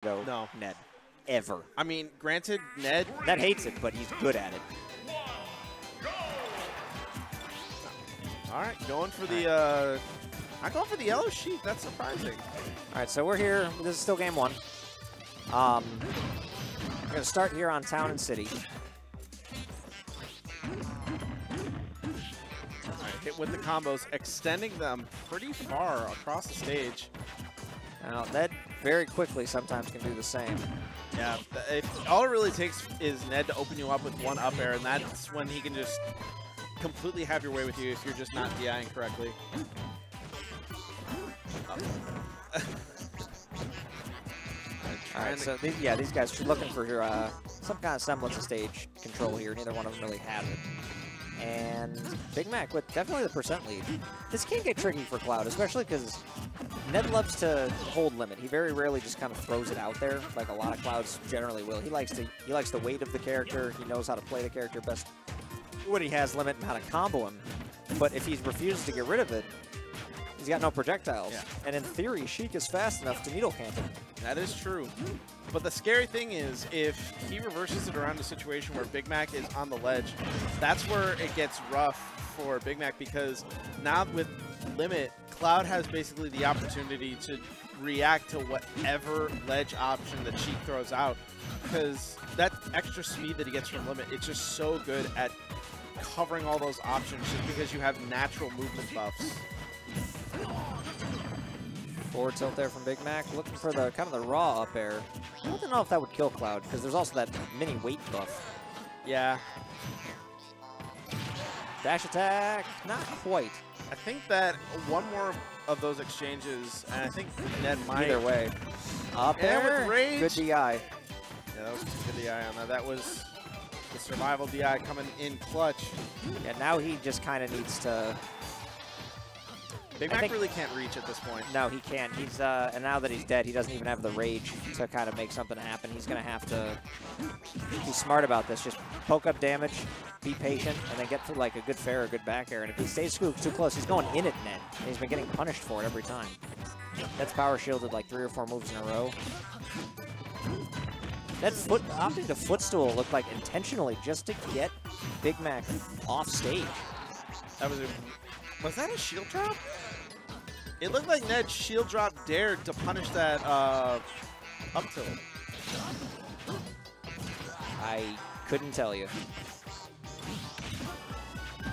though, No. Ned. Ever. I mean, granted, Ned hates it, but he's good at it. All right, going for the I'm going for the yellow sheep. That's surprising. All right, so we're here. This is still game 1. We're going to start here on Town and City. All right, hit with the combos, extending them pretty far across the stage. Now, Ned very quickly sometimes can do the same. Yeah, all it really takes is Ned to open you up with one up air, and that's when he can just completely have your way with you if you're just not DIing correctly. All right, so these guys are looking for some kind of semblance of stage control here. Neither one of them really have it. And Big Mac with definitely the percent lead. This can get tricky for Cloud, especially because Ned loves to hold limit. He very rarely just kind of throws it out there like a lot of Clouds generally will. He likes the weight of the character. He knows how to play the character best when he has limit and how to combo him. But if he refuses to get rid of it, he's got no projectiles. Yeah. And in theory, Sheik is fast enough to needle camp him. That is true. But the scary thing is, if he reverses it around a situation where Big Mac is on the ledge, that's where it gets rough for Big Mac, because now with limit, Cloud has basically the opportunity to react to whatever ledge option that Sheik throws out, because that extra speed that he gets from limit, it's just so good at covering all those options just because you have natural movement buffs. Forward tilt there from Big Mac, looking for the kind of the raw up air. I don't know if that would kill Cloud, because there's also that mini weight buff. Yeah. Dash attack, not quite. I think that one more of those exchanges, and I think Ned might. Either way. Up air, with rage. good DI. Yeah, that was just good DI on that. That was the survival DI coming in clutch. Yeah, now he just kind of needs to... Big Mac really can't reach at this point. No, he can't. He's and now that he's dead, he doesn't even have the rage to kind of make something happen. He's going to have to be smart about this. Just poke up damage, be patient, and then get to like a good fair or good back air. And if he stays too close, he's going in at Ned. And he's been getting punished for it every time. That's power shielded like 3 or 4 moves in a row. That opting to footstool looked like intentionally just to get Big Mac off stage. That was that a shield drop? It looked like Ned shield drop dared to punish that up tilt. I couldn't tell you.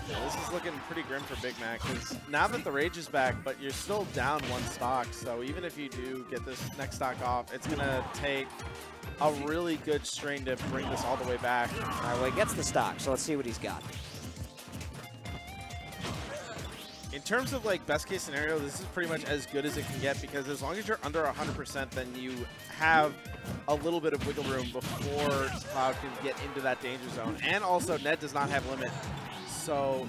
Yeah, this is looking pretty grim for Big Mac, because now that the rage is back, but you're still down 1 stock, so even if you do get this next stock off, it's going to take a really good strain to bring this all the way back. All right, well, he gets the stock, so let's see what he's got. In terms of like best case scenario, this is pretty much as good as it can get, because as long as you're under 100%, then you have a little bit of wiggle room before Cloud can get into that danger zone. And also, Ned does not have limit, so...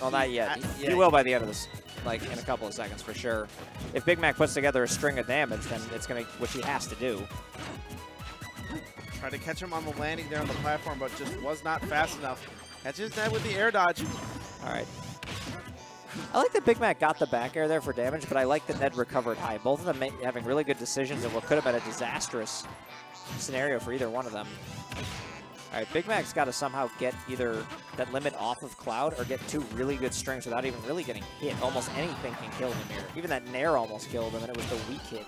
Well, not yet. He will by the end of this, like in a couple of seconds for sure. If Big Mac puts together a string of damage, then it's going to, which he has to do. Try to catch him on the landing there on the platform, but just was not fast enough. Catches Ned with the air dodge. All right. I like that Big Mac got the back air there for damage, but I like that Ned recovered high. Both of them having really good decisions in what could have been a disastrous scenario for either one of them. All right, Big Mac's got to somehow get either that limit off of Cloud or get 2 really good strings without even really getting hit. Almost anything can kill him here. Even that Nair almost killed him, and it was the weak hit.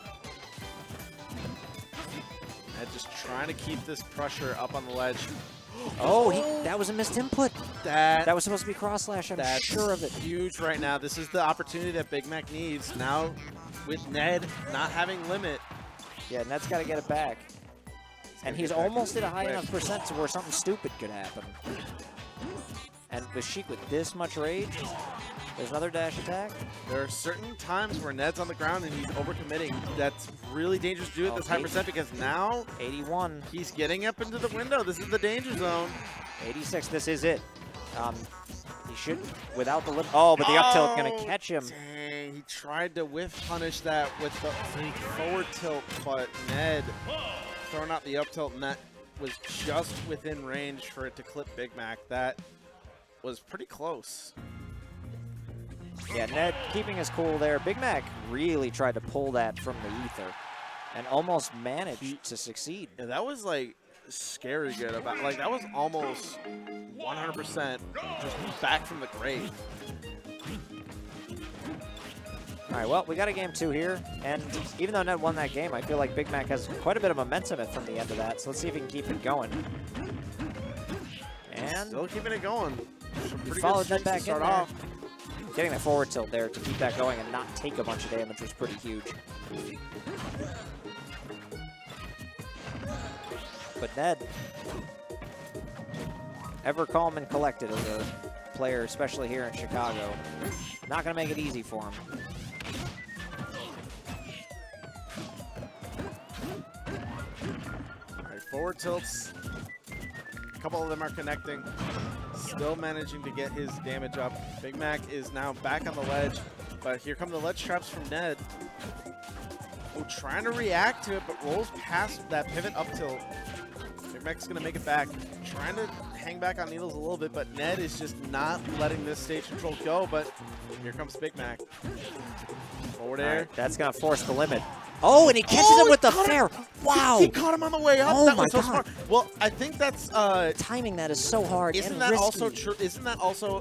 Ned just trying to keep this pressure up on the ledge. Oh, that was a missed input. That was supposed to be cross slash. I'm sure of it. Huge right now. This is the opportunity that Big Mac needs. Now, with Ned not having limit. Yeah, Ned's got to get it back. And he's almost at a high enough percent to where something stupid could happen. And with Sheik with this much rage, there's another dash attack. There are certain times where Ned's on the ground and he's overcommitting. That's really dangerous to do at this high percent, because now 81. He's getting up into the window. This is the danger zone. 86. This is it. He should without the lip. Oh, but the up tilt gonna catch him. Dang, he tried to whiff punish that with the forward tilt, but Ned throwing out the up tilt, and that was just within range for it to clip Big Mac. That was pretty close. Yeah, Ned keeping his cool there. Big Mac really tried to pull that from the ether. And almost managed to succeed. Yeah, that was like scary good. About like that was almost 100% just back from the grave. All right, well, we got a game 2 here, and even though Ned won that game, I feel like Big Mac has quite a bit of momentum from the end of that, so let's see if he can keep it going. And still keeping it going. Some pretty followed good Ned back to start in there. off. Getting the forward tilt there to keep that going and not take a bunch of damage was pretty huge. But Ned, ever calm and collected as a player, especially here in Chicago. Not going to make it easy for him. All right, forward tilts. A couple of them are connecting. Still managing to get his damage up. Big Mac is now back on the ledge, but here come the ledge traps from Ned. Oh, trying to react to it, but rolls past that pivot up tilt. Big Mac's going to make it back. Trying to hang back on Needles a little bit, but Ned is just not letting this stage control go, but here comes Big Mac. Forward air. Right, that's going to force the limit. Oh, and he catches him with the fair. Wow. He caught him on the way up. Oh that my was so God. smart. Well, I think that's timing that is so hard. Isn't and that risky. also true? Isn't that also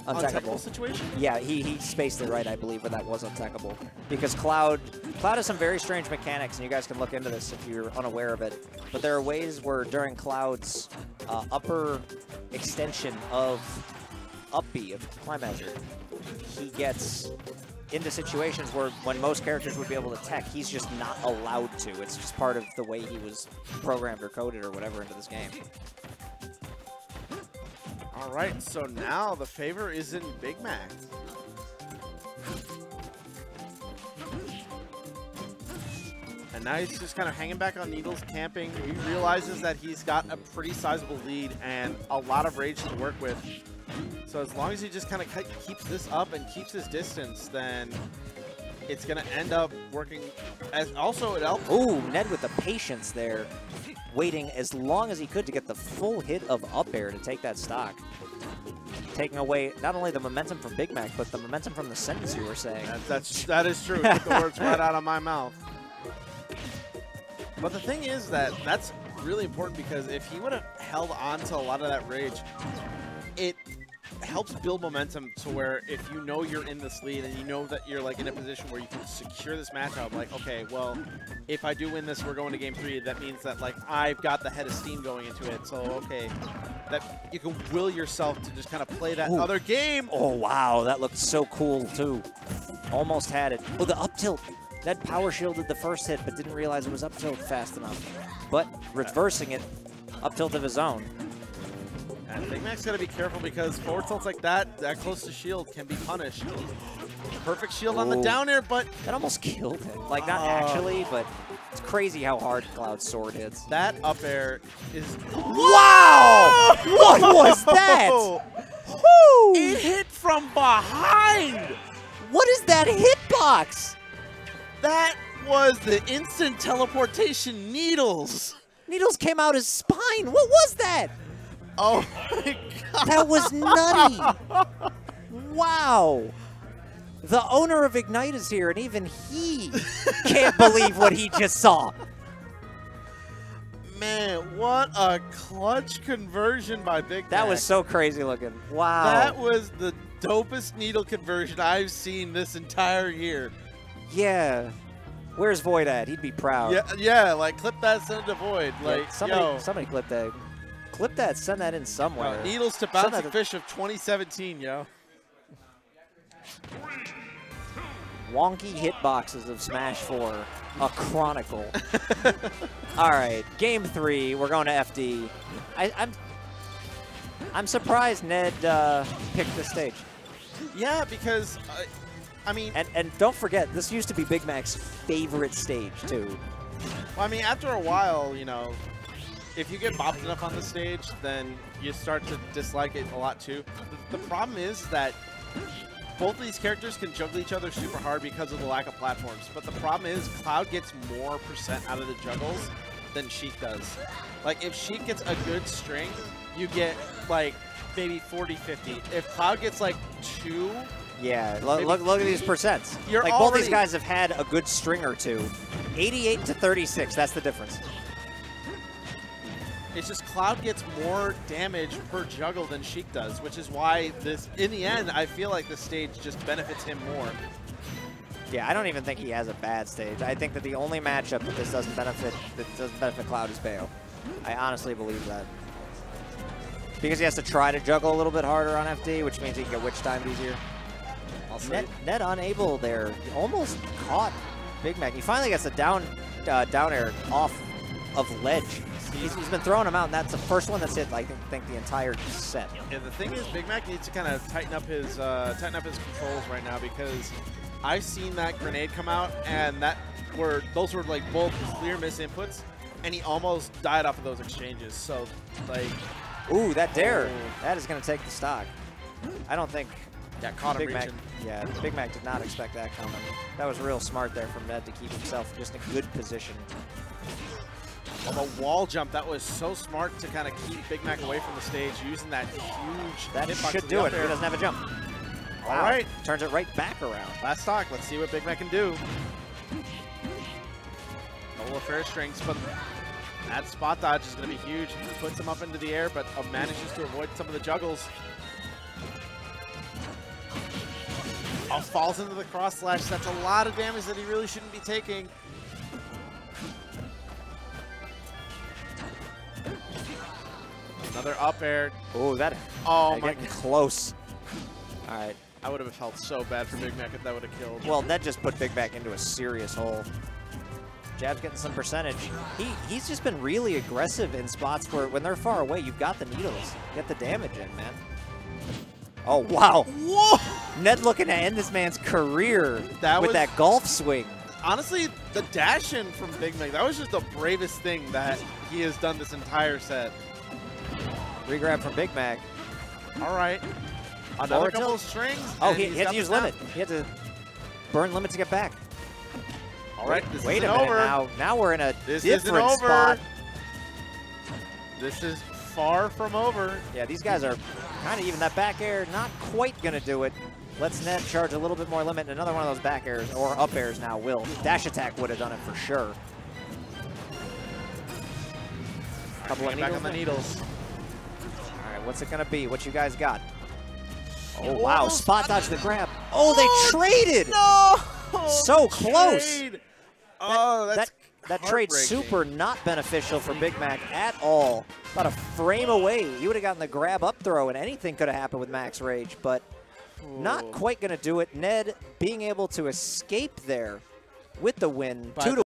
untechable situation? Yeah, he spaced it right, I believe, but that was untechable. Because Cloud has some very strange mechanics, and you guys can look into this if you're unaware of it. But there are ways where during Cloud's upper extension of up B, of climb hazard, he gets into situations where when most characters would be able to tech, he's just not allowed to. It's just part of the way he was programmed or coded or whatever into this game. All right, so now the favor is in Big Mac. And now he's just kind of hanging back on Needles, camping. He realizes that he's got a pretty sizable lead and a lot of rage to work with. So as long as he just kind of keeps this up and keeps his distance, then it's going to end up working. As also, it helps. Ooh, Ned with the patience there, waiting as long as he could to get the full hit of up air to take that stock. Taking away not only the momentum from Big Mac, but the momentum from the sentence you were saying. That is true. Took the words right out of my mouth. But the thing is that's really important, because if he would have held on to a lot of that rage, it helps build momentum to where if you know you're in this lead and you know that you're like in a position where you can secure this matchup, like, okay, well, if I do win this, we're going to game 3. That means that like I've got the head of steam going into it. So, okay, that you can will yourself to just kind of play that other game. Oh, wow, that looked so cool too. Almost had it. Oh, the up tilt. Ned power shielded the first hit, but didn't realize it was up tilt fast enough. But reversing it, up tilt of his own. And Big Mac's got to be careful, because forward tilts like that close to shield can be punished. Perfect shield on the down air, but that almost killed him. Like, not actually, but it's crazy how hard Cloud's sword hits. That up air is... Wow! What was that? Woo! It hit from behind! What is that hitbox? That was the instant teleportation Needles. Needles came out his spine. What was that? Oh my God. That was nutty. Wow. The owner of Ignite is here, and even he can't believe what he just saw. Man, what a clutch conversion by Big Mac. That was so crazy looking. Wow. That was the dopest needle conversion I've seen this entire year. Yeah. Where's Void at? He'd be proud. Yeah, like clip that, send it to Void. Like, yeah, somebody clip that. Clip that, send that in somewhere. Needles to Bouncing Fish of 2017, yo. Wonky hitboxes of Smash 4, a chronicle. All right, game 3. We're going to FD. I'm surprised Ned picked this stage. Yeah, because I mean, and don't forget, this used to be Big Mac's favorite stage too. Well, I mean, after a while, you know, if you get bopped enough on the stage, then you start to dislike it a lot too. The problem is that both of these characters can juggle each other super hard because of the lack of platforms. But the problem is Cloud gets more % out of the juggles than Sheik does. Like, if Sheik gets a good string, you get like maybe 40-50. If Cloud gets like 2, Yeah, look at these percents. You're like both these guys have had a good string or two. 88 to 36, that's the difference. It's just Cloud gets more damage per juggle than Sheik does, which is why this, in the end, I feel like this stage just benefits him more. Yeah, I don't even think he has a bad stage. I think that the only matchup that this doesn't benefit Cloud is Bayo. I honestly believe that. Because he has to try to juggle a little bit harder on FD, which means he can get witch timed easier. Net unable there. He almost caught Big Mac. He finally gets a down air off of ledge. He's been throwing him out, and that's the first one that's hit, I think, the entire set. Yeah, the thing is, Big Mac needs to kind of tighten up his controls right now, because I've seen that grenade come out, and those were like both clear miss inputs, and he almost died off of those exchanges. So, like, ooh, that dare, that is going to take the stock. I don't think. Yeah, caught him reaching. Yeah, Big Mac did not expect that coming. That was real smart there from Ned to keep himself just in a good position. Well, the wall jump, that was so smart to kind of keep Big Mac away from the stage, using that huge that hitbox should do it. He doesn't have a jump. Wow. All right. Turns it right back around. Last stock. Let's see what Big Mac can do. Couple of fair strings, but that spot dodge is going to be huge. He puts him up into the air, but manages to avoid some of the juggles. Oh, falls into the cross slash. That's a lot of damage that he really shouldn't be taking. Another up air. Oh, that. Oh, my getting close. All right. I would have felt so bad for Big Mac if that would have killed. Well, that just put Big Mac into a serious hole. Jab's getting some percentage. He's just been really aggressive in spots where when they're far away, you've got the needles. Get the damage in, man. Oh, wow. Whoa! Ned looking to end this man's career with that golf swing. Honestly, the dash in from Big Mac, that was just the bravest thing that he has done this entire set. Regrab from Big Mac. All right. Another couple of strings. Oh, he had to use limit. He had to burn limit to get back. All right, this Wait isn't a minute over. Now we're in a different spot. This is far from over. Yeah, these guys are kind of even. That back air, not quite going to do it. Let's Ned charge a little bit more limit. Another one of those back airs, or up airs now will. Dash attack would have done it for sure. Couple of needles. Back on the needles. All right, what's it going to be? What you guys got? Oh, wow. Spot dodge the grab. Oh, they traded. No! So close. Trade. Oh, that trade's super not beneficial for Big Mac at all. About a frame away. He would have gotten the grab up throw, and anything could have happened with Max Rage, but not quite going to do it. Ned being able to escape there with the win, 2-1.